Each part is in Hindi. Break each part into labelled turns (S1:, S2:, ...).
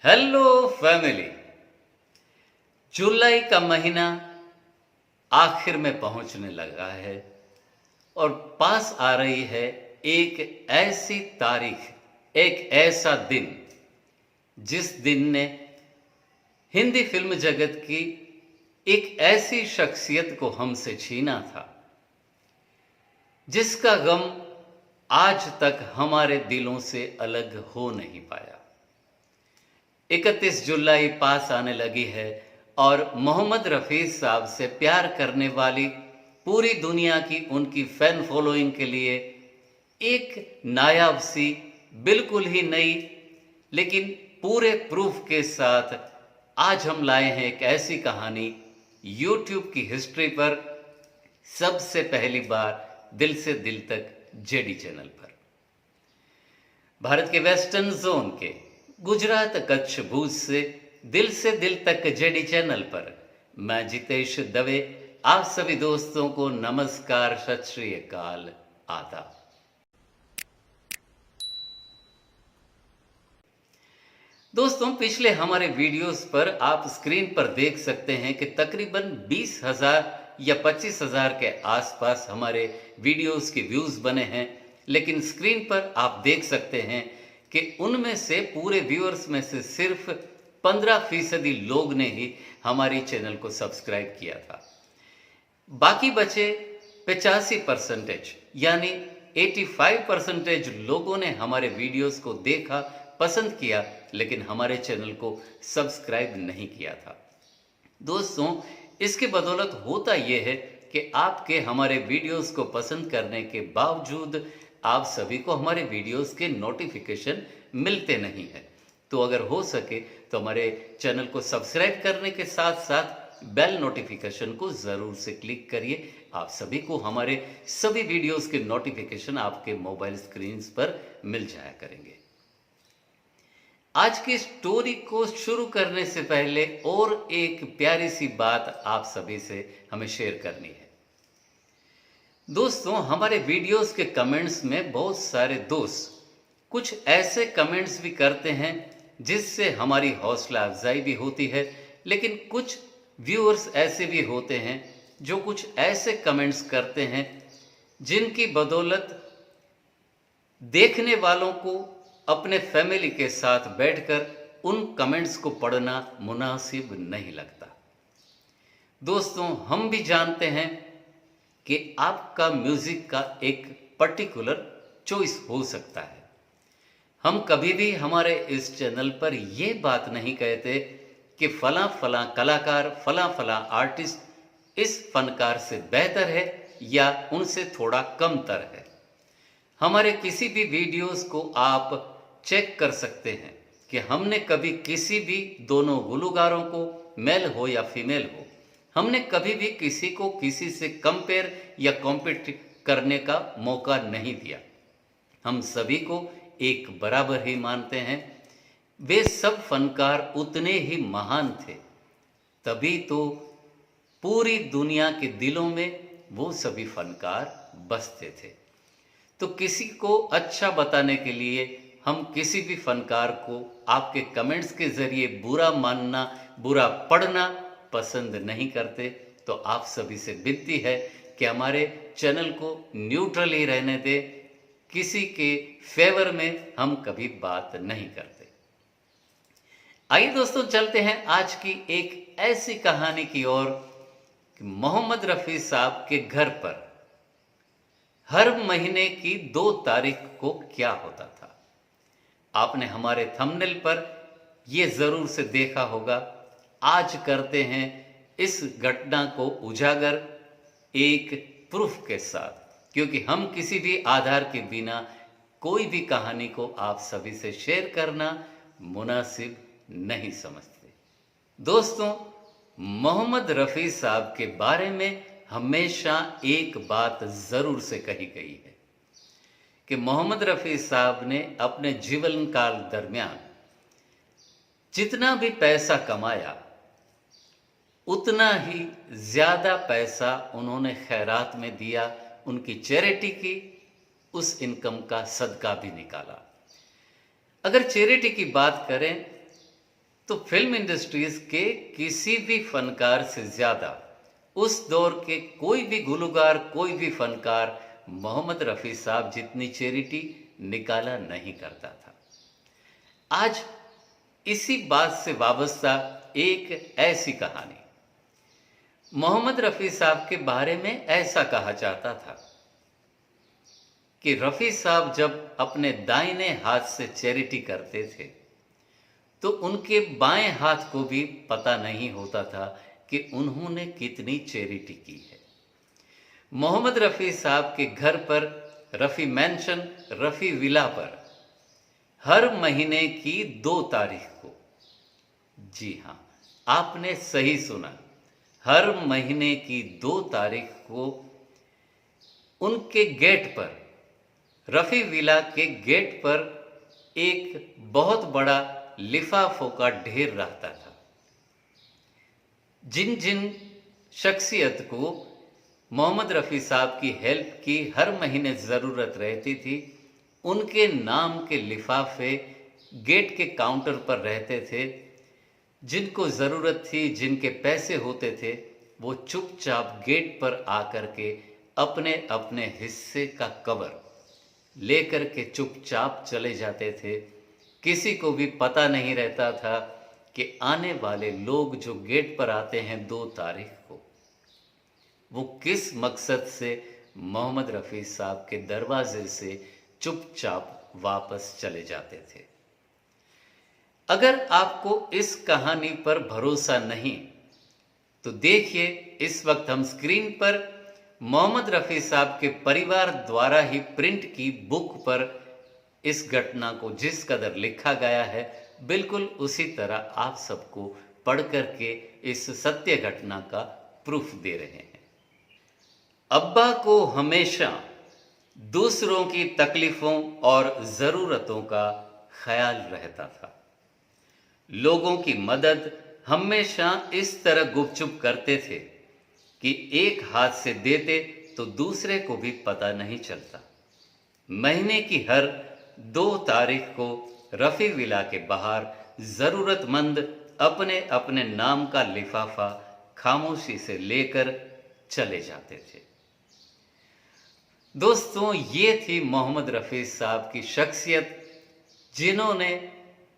S1: Hello family. जुलाई का महीना आखिर में पहुंचने लगा है और पास आ रही है एक ऐसी तारीख, एक ऐसा दिन जिस दिन ने हिंदी फिल्म जगत की एक ऐसी शख्सियत को हमसे छीना था जिसका गम आज तक हमारे दिलों से अलग हो नहीं पाया। 31 जुलाई पास आने लगी है और मोहम्मद रफ़ी साहब से प्यार करने वाली पूरी दुनिया की उनकी फैन फॉलोइंग के लिए एक नायाब सी, बिल्कुल ही नई, लेकिन पूरे प्रूफ के साथ आज हम लाए हैं एक ऐसी कहानी यूट्यूब की हिस्ट्री पर सबसे पहली बार दिल से दिल तक जेडी चैनल पर। भारत के वेस्टर्न जोन के गुजरात कच्छ भुज से दिल तक जेडी चैनल पर मैं जितेश दवे आप सभी दोस्तों को नमस्कार, सत श्री अकाल, आदाब। दोस्तों, पिछले हमारे वीडियोस पर आप स्क्रीन पर देख सकते हैं कि तकरीबन 20,000 या 25,000 के आसपास हमारे वीडियोस के व्यूज बने हैं, लेकिन स्क्रीन पर आप देख सकते हैं कि उनमें से पूरे व्यूअर्स में से सिर्फ 15% लोग ने ही हमारी चैनल को सब्सक्राइब किया था। बाकी बचे 85% यानी 85% लोगों ने हमारे वीडियोस को देखा, पसंद किया, लेकिन हमारे चैनल को सब्सक्राइब नहीं किया था। दोस्तों, इसके बदौलत होता यह है कि आपके हमारे वीडियोस को पसंद करने के बावजूद आप सभी को हमारे वीडियोस के नोटिफिकेशन मिलते नहीं है। तो अगर हो सके तो हमारे चैनल को सब्सक्राइब करने के साथ साथ बेल नोटिफिकेशन को ज़रूर से क्लिक करिए। आप सभी को हमारे सभी वीडियोस के नोटिफिकेशन आपके मोबाइल स्क्रीन पर मिल जाया करेंगे। आज की स्टोरी को शुरू करने से पहले और एक प्यारी सी बात आप सभी से हमें शेयर करनी है। दोस्तों, हमारे वीडियोस के कमेंट्स में बहुत सारे दोस्त कुछ ऐसे कमेंट्स भी करते हैं जिससे हमारी हौसला अफजाई भी होती है, लेकिन कुछ व्यूअर्स ऐसे भी होते हैं जो कुछ ऐसे कमेंट्स करते हैं जिनकी बदौलत देखने वालों को अपने फैमिली के साथ बैठकर उन कमेंट्स को पढ़ना मुनासिब नहीं लगता। दोस्तों, हम भी जानते हैं कि आपका म्यूजिक का एक पर्टिकुलर चॉइस हो सकता है। हम कभी भी हमारे इस चैनल पर यह बात नहीं कहते कि फला फला कलाकार, फला फला आर्टिस्ट इस फनकार से बेहतर है या उनसे थोड़ा कमतर है। हमारे किसी भी वीडियोस को आप चेक कर सकते हैं कि हमने कभी किसी भी दोनों गुलकारों को, मेल हो या फीमेल हो, हमने कभी भी किसी को किसी से कंपेयर या कॉम्पीट करने का मौका नहीं दिया। हम सभी को एक बराबर ही मानते हैं। वे सब फनकार उतने ही महान थे, तभी तो पूरी दुनिया के दिलों में वो सभी फनकार बसते थे। तो किसी को अच्छा बताने के लिए हम किसी भी फनकार को आपके कमेंट्स के जरिए बुरा मानना, बुरा पढ़ना पसंद नहीं करते। तो आप सभी से विनती है कि हमारे चैनल को न्यूट्रल ही रहने दें, किसी के फेवर में हम कभी बात नहीं करते। आइए दोस्तों, चलते हैं आज की एक ऐसी कहानी की ओर कि मोहम्मद रफ़ी साहब के घर पर हर महीने की 2 तारीख को क्या होता था। आपने हमारे थंबनेल पर यह जरूर से देखा होगा। आज करते हैं इस घटना को उजागर एक प्रूफ के साथ, क्योंकि हम किसी भी आधार के बिना कोई भी कहानी को आप सभी से शेयर करना मुनासिब नहीं समझते। दोस्तों, मोहम्मद रफ़ी साहब के बारे में हमेशा एक बात जरूर से कही गई है कि मोहम्मद रफ़ी साहब ने अपने जीवन काल दरमियान जितना भी पैसा कमाया उतना ही ज्यादा पैसा उन्होंने खैरात में दिया, उनकी चैरिटी की, उस इनकम का सदका भी निकाला। अगर चैरिटी की बात करें तो फिल्म इंडस्ट्रीज के किसी भी फनकार से ज़्यादा उस दौर के कोई भी गुलकार, कोई भी फनकार मोहम्मद रफ़ी साहब जितनी चैरिटी निकाला नहीं करता था। आज इसी बात से वाबस्ता एक ऐसी कहानी। मोहम्मद रफ़ी साहब के बारे में ऐसा कहा जाता था कि रफ़ी साहब जब अपने दाहिने हाथ से चैरिटी करते थे तो उनके बाएं हाथ को भी पता नहीं होता था कि उन्होंने कितनी चैरिटी की है। मोहम्मद रफ़ी साहब के घर पर रफ़ी मैंशन, रफ़ी विला पर हर महीने की 2 तारीख को, जी हाँ, आपने सही सुना, हर महीने की 2 तारीख को उनके गेट पर, रफ़ी विला के गेट पर एक बहुत बड़ा लिफाफों का ढेर रहता था। जिन जिन शख्सियत को मोहम्मद रफ़ी साहब की हेल्प की हर महीने ज़रूरत रहती थी, उनके नाम के लिफाफे गेट के काउंटर पर रहते थे। जिनको ज़रूरत थी, जिनके पैसे होते थे, वो चुपचाप गेट पर आकर के अपने अपने हिस्से का कवर लेकर के चुपचाप चले जाते थे। किसी को भी पता नहीं रहता था कि आने वाले लोग जो गेट पर आते हैं 2 तारीख को, वो किस मकसद से मोहम्मद रफ़ी साहब के दरवाजे से चुपचाप वापस चले जाते थे। अगर आपको इस कहानी पर भरोसा नहीं तो देखिए, इस वक्त हम स्क्रीन पर मोहम्मद रफ़ी साहब के परिवार द्वारा ही प्रिंट की बुक पर इस घटना को जिस कदर लिखा गया है, बिल्कुल उसी तरह आप सबको पढ़ करके इस सत्य घटना का प्रूफ दे रहे हैं। अब्बा को हमेशा दूसरों की तकलीफ़ों और ज़रूरतों का ख्याल रहता था। लोगों की मदद हमेशा इस तरह गुपचुप करते थे कि एक हाथ से देते तो दूसरे को भी पता नहीं चलता। महीने की हर 2 तारीख को रफ़ी विला के बाहर ज़रूरतमंद अपने अपने नाम का लिफाफा खामोशी से लेकर चले जाते थे। दोस्तों, ये थी मोहम्मद रफ़ी साहब की शख्सियत, जिन्होंने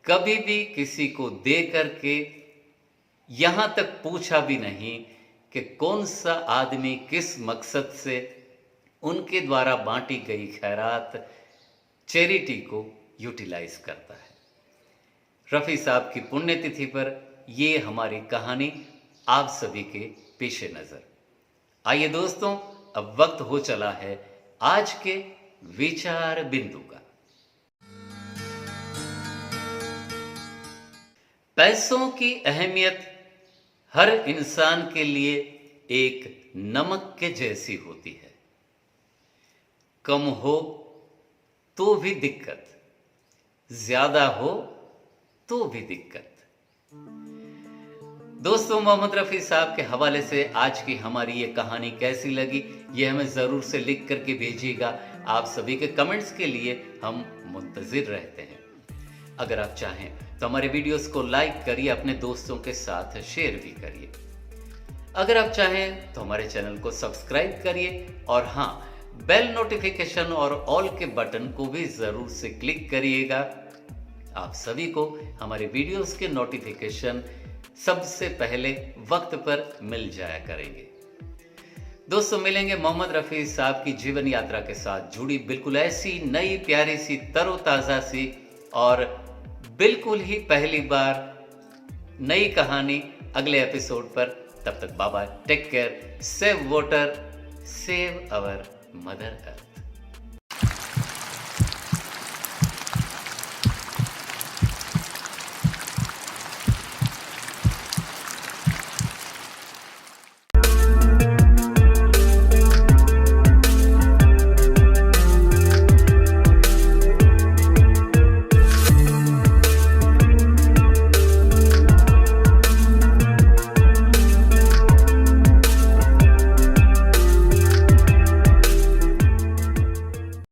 S1: कभी भी किसी को दे करके यहाँ तक पूछा भी नहीं कि कौन सा आदमी किस मकसद से उनके द्वारा बांटी गई खैरात, चैरिटी को यूटिलाइज करता है। रफ़ी साहब की पुण्यतिथि पर ये हमारी कहानी आप सभी के पेश नज़र। आइए दोस्तों, अब वक्त हो चला है आज के विचार बिंदु का। पैसों की अहमियत हर इंसान के लिए एक नमक के जैसी होती है। कम हो तो भी दिक्कत, ज्यादा हो तो भी दिक्कत। दोस्तों, मोहम्मद रफ़ी साहब के हवाले से आज की हमारी ये कहानी कैसी लगी, ये हमें ज़रूर से लिख करके भेजिएगा। आप सभी के कमेंट्स के लिए हम मुंतज़िर रहते हैं। अगर आप चाहें तो हमारे वीडियोस को लाइक करिए, अपने दोस्तों के साथ शेयर भी करिए। अगर आप चाहें तो हमारे चैनल को सब्सक्राइब करिए और हाँ, बेल नोटिफिकेशन और ऑल के बटन को भी ज़रूर से क्लिक करिएगा। आप सभी को हमारे वीडियोस के नोटिफिकेशन सबसे पहले वक्त पर मिल जाया करेंगे। दोस्तों, मिलेंगे मोहम्मद रफ़ी साहब की जीवन यात्रा के साथ जुड़ी बिल्कुल ऐसी नई प्यारी सी तरोताज़ा सी और बिल्कुल ही पहली बार नई कहानी अगले एपिसोड पर। तब तक bye bye, take care, save water, save our mother earth.